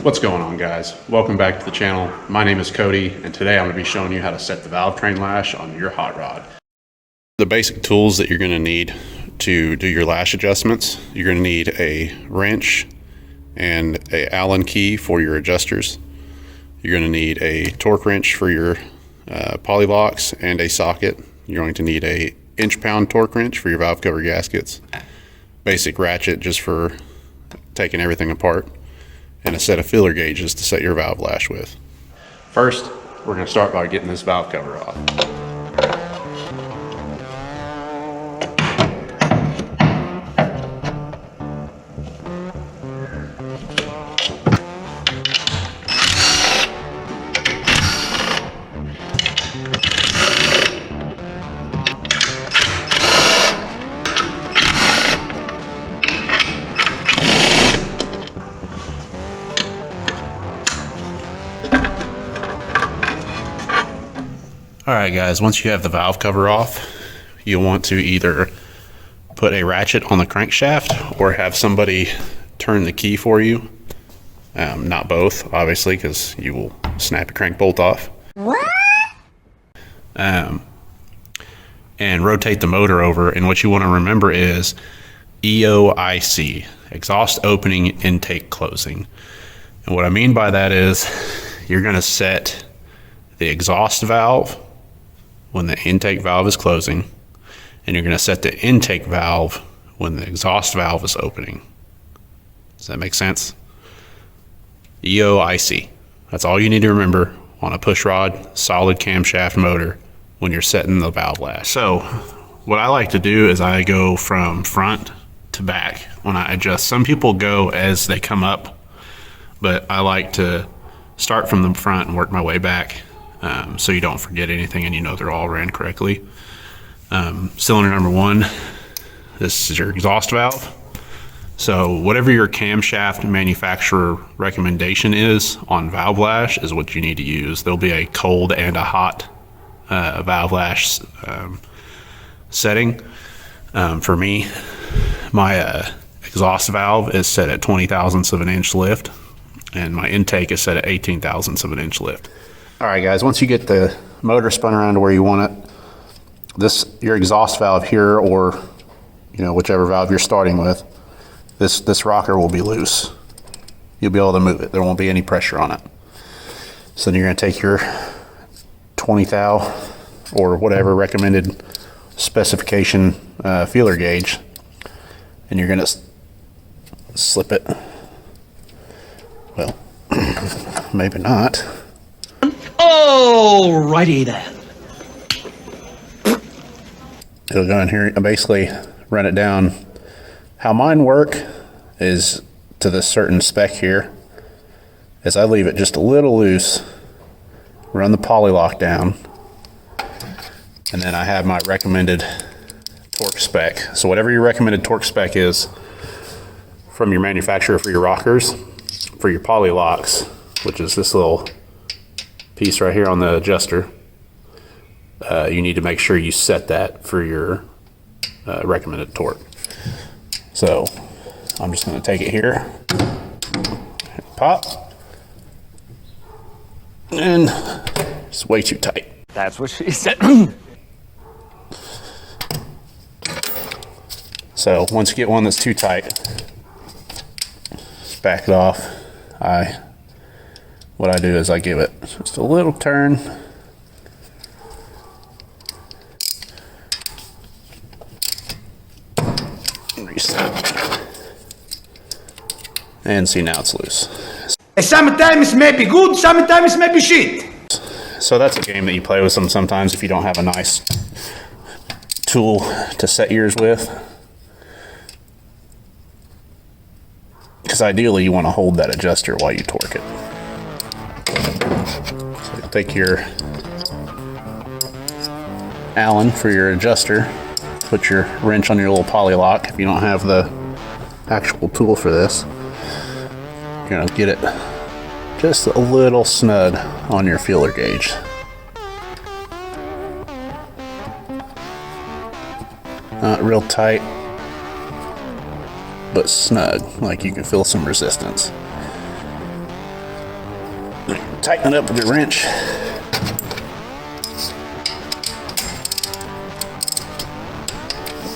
What's going on, guys? Welcome back to the channel. My name is Cody, and today I'm going to be showing you how to set the Valvetrain lash on your hot rod. The basic tools that you're going to need to do your lash adjustments: you're going to need a wrench and a Allen key for your adjusters. You're going to need a torque wrench for your poly locks and a socket. You're going to need a inch-pound torque wrench for your valve cover gaskets, basic ratchet just for taking everything apart, and a set of feeler gauges to set your valve lash with. First, we're going to start by getting this valve cover off. Alright guys, once you have the valve cover off, you'll want to either put a ratchet on the crankshaft or have somebody turn the key for you. Not both, obviously, because you will snap your crank bolt off. What? And rotate the motor over, and what you want to remember is EOIC, exhaust opening, intake closing. And what I mean by that is you're going to set the exhaust valve when the intake valve is closing, and you're going to set the intake valve when the exhaust valve is opening. Does that make sense? EOIC. That's all you need to remember on a push rod, solid camshaft motor when you're setting the valve lash. So what I like to do is I go from front to back when I adjust. Some people go as they come up, but I like to start from the front and work my way back. So you don't forget anything and you know they're all ran correctly. Cylinder number one, this is your exhaust valve. So whatever your camshaft manufacturer recommendation is on valve lash is what you need to use. There'll be a cold and a hot valve lash setting. For me, my exhaust valve is set at 20 thousandths of an inch lift, and my intake is set at 18 thousandths of an inch lift. Alright guys, once you get the motor spun around to where you want it, your exhaust valve here, or whichever valve you're starting with, this rocker will be loose. You'll be able to move it. There won't be any pressure on it. So then you're going to take your 20 thou or whatever recommended specification feeler gauge, and you're going to slip it. Well, maybe not. Alrighty then. It'll go in here and basically run it down. How mine work is to this certain spec here, is I leave it just a little loose, run the poly lock down, and then I have my recommended torque spec. So whatever your recommended torque spec is from your manufacturer for your rockers, for your poly locks, which is this little piece right here on the adjuster, you need to make sure you set that for your recommended torque. So I'm just going to take it here, pop, and it's way too tight. That's what she said. So once you get one that's too tight, just back it off. What I do is I give it just a little turn, and reset, and see, now it's loose. Sometimes it may be good, sometimes it may be shit. So that's a game that you play with sometimes if you don't have a nice tool to set yours with, because ideally you want to hold that adjuster while you torque it. So you'll take your Allen for your adjuster, put your wrench on your little poly lock. If you don't have the actual tool for this, you're going to get it just a little snug on your feeler gauge. Not real tight, but snug, like you can feel some resistance. Tighten it up with your wrench.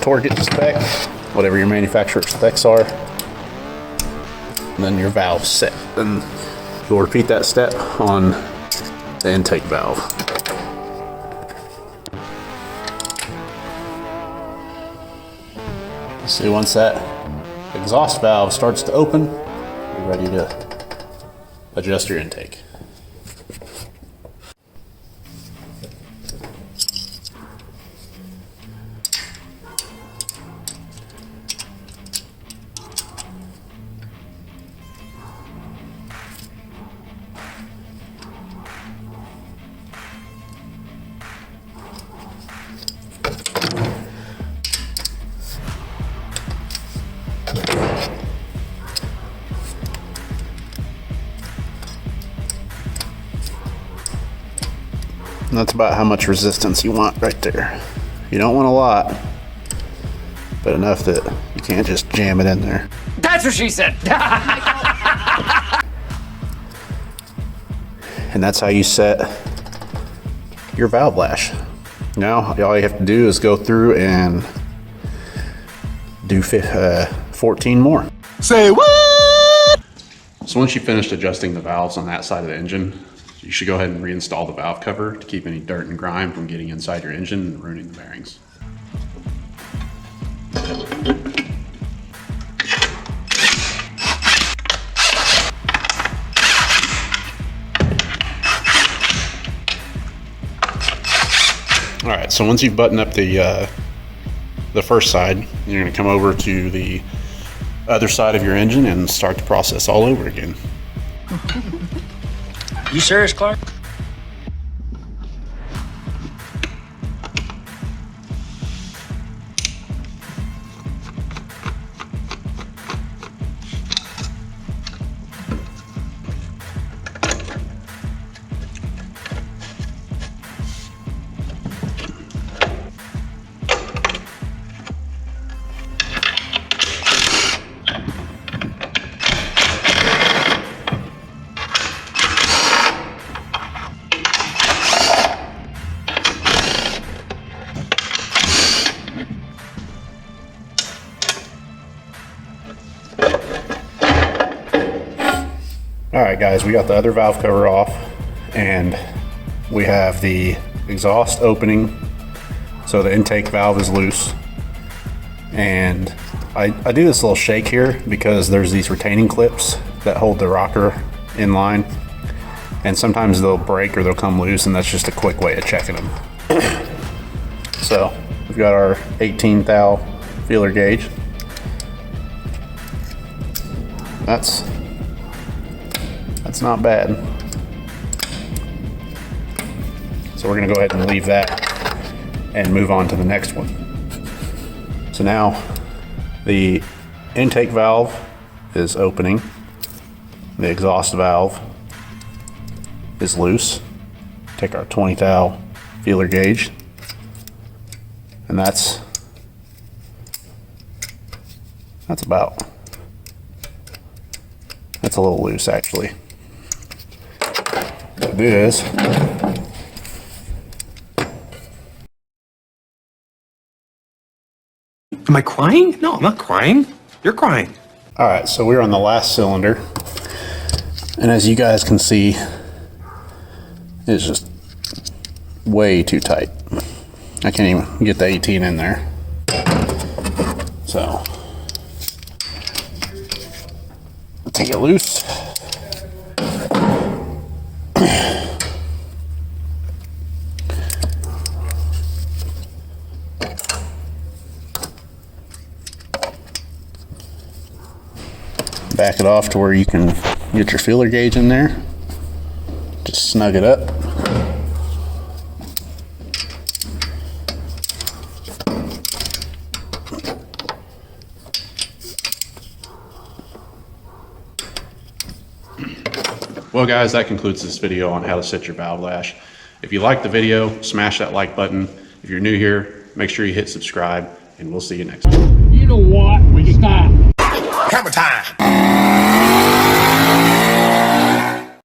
Torque it to spec, whatever your manufacturer's specs are. And then your valve's set. Then you'll repeat that step on the intake valve. See, once that exhaust valve starts to open, you're ready to adjust your intake. And that's about how much resistance you want right there. You don't want a lot, but enough that you can't just jam it in there. That's what she said. And that's how you set your valve lash. Now, all you have to do is go through and do 14 more. Say what? So once you finished adjusting the valves on that side of the engine, you should go ahead and reinstall the valve cover to keep any dirt and grime from getting inside your engine and ruining the bearings. All right, so once you've buttoned up the first side, you're going to come over to the other side of your engine and start the process all over again. You serious, Clark? All right, guys, we got the other valve cover off, and we have the exhaust opening, so the intake valve is loose. And I do this little shake here because there's these retaining clips that hold the rocker in line, and sometimes they'll break or they'll come loose, and that's just a quick way of checking them. So we've got our 18 thou feeler gauge. That's not bad. So we're gonna go ahead and leave that and move on to the next one. So now the intake valve is opening. The exhaust valve is loose. Take our 20 thou feeler gauge, and that's a little loose actually. What do is Am I crying? No, I'm not crying. You're crying. all right, so we're on the last cylinder, and as you guys can see, it's just way too tight. I can't even get the 18 in there. So take it loose. Back it off to where you can get your feeler gauge in there. Just snug it up. Well guys, that concludes this video on how to set your valve lash. If you liked the video, smash that like button. If you're new here, make sure you hit subscribe, and we'll see you next time. You know what? We stop. Hammer time.